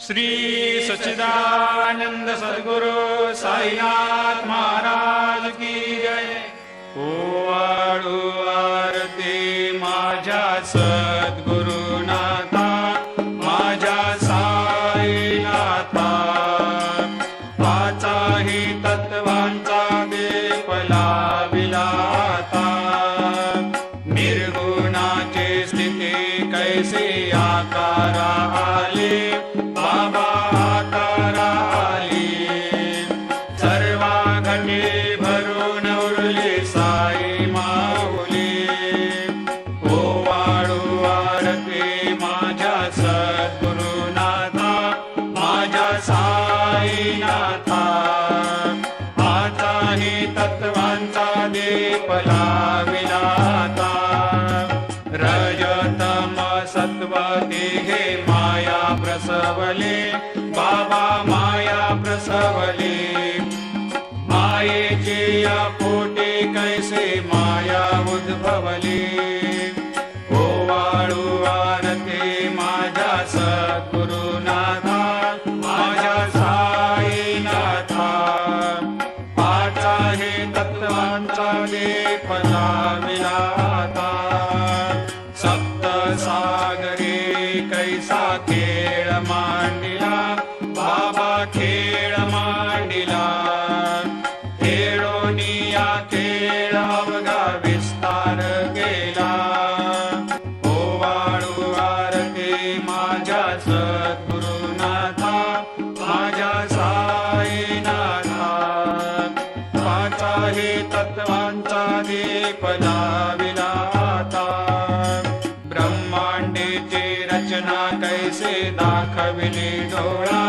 श्री सच्चिदानंद सद्गुरु साईनाथ महाराज की जय। ओवाळू आरती माझ्या सद्गुरुनाथा, माझ्या साईनाथा, पाचाही तत्वांचा दीप लाविला आता। निर्गुणाची स्थिती कैसी आकारा आली, बाबा आकारा आली। सर्वा घटी भरून उरली साई माऊली। ओवाळू आरती माझ्या सद्गुरुनाथा, माझ्या साईनाथा, आताही तत्वांचा दीप लाविला आता। रजतम सत्व तिघे माया प्रसवले, बाबा माया प्रसवले। मायेची या पोटी कैसे माया उद्भवली। ओवाळू आरती माझ्या सद्गुरुनाथा, माझ्या साईनाथा, पाचाही तत्वांचा दीप लाविला आता। सप्त सागरी कैसा खेळ मांडिला, बाबा खेळ मांडिला। खेळोनिया खेळ अवघा विस्तार केला। ओवाळू आरती माझ्या सद्गुरुनाथा, माझ्या साईनाथा, पाचाही तत्वांचा दीप लाविला आता। ब्रह्मांडीची रचना कैसे दाखविली डोळा,